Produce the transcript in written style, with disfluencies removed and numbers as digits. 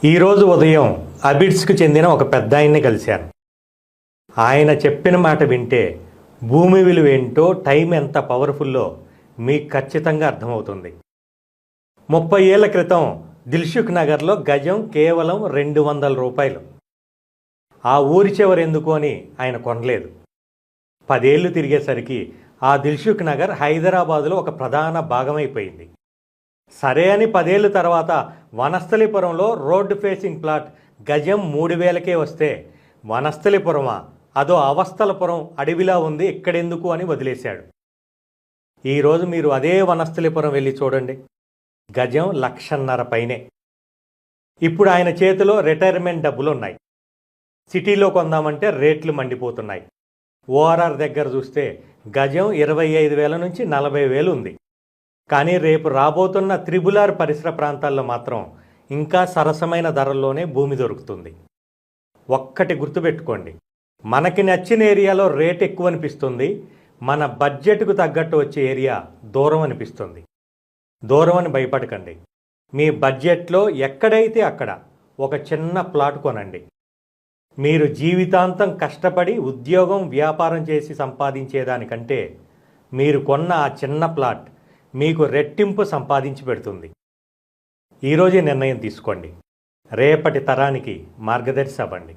ఈరోజు ఉదయం అబిడ్స్కు చెందిన ఒక పెద్ద ఆయన్ని కలిశాను. ఆయన చెప్పిన మాట వింటే భూమి విలువ ఏంటో, టైం ఎంత పవర్ఫుల్లో మీకు ఖచ్చితంగా అర్థమవుతుంది. 30 ఏళ్ల క్రితం దిల్సుఖ్ నగర్లో గజం కేవలం 200 రూపాయలు. ఆ ఊరి చివరెందుకు అని ఆయన కొనలేదు. 10 ఏళ్ళు తిరిగేసరికి ఆ దిల్సుఖ్ నగర్ హైదరాబాదులో ఒక ప్రధాన భాగమైపోయింది. సరే అని 10 ఏళ్ళ తర్వాత వనస్థలిపురంలో రోడ్డు ఫేసింగ్ ప్లాట్ గజం 3000కే వస్తే, వనస్థలిపురమా, అదో అవస్థలపురం, అడవిలా ఉంది, ఇక్కడెందుకు అని వదిలేశాడు. ఈరోజు మీరు అదే వనస్థలిపురం వెళ్ళి చూడండి, గజం 1,50,000 పైనే. ఇప్పుడు ఆయన చేతిలో రిటైర్మెంట్ డబ్బులు ఉన్నాయి. సిటీలో కొందామంటే రేట్లు మండిపోతున్నాయి. ఓఆర్ఆర్ దగ్గర చూస్తే గజం 25,000 నుంచి 40,000 ఉంది. కానీ రేపు రాబోతున్న త్రిబులార్ పరిసర ప్రాంతాల్లో మాత్రం ఇంకా సరసమైన ధరల్లోనే భూమి దొరుకుతుంది. ఒక్కటి గుర్తుపెట్టుకోండి, మనకి నచ్చిన ఏరియాలో రేట్ ఎక్కువ అనిపిస్తుంది, మన బడ్జెట్కు తగ్గట్టు వచ్చే ఏరియా దూరం అనిపిస్తుంది. దూరం అని భయపడకండి. మీ బడ్జెట్లో ఎక్కడైతే అక్కడ ఒక చిన్న ప్లాట్ కొనండి. మీరు జీవితాంతం కష్టపడి ఉద్యోగం, వ్యాపారం చేసి సంపాదించేదానికంటే మీరు కొన్న ఆ చిన్న ప్లాట్ మీకు రెట్టింపు సంపాదించి పెడుతుంది. ఈరోజే నిర్ణయం తీసుకోండి. రేపటి తరానికి మార్గదర్శి అవ్వండి.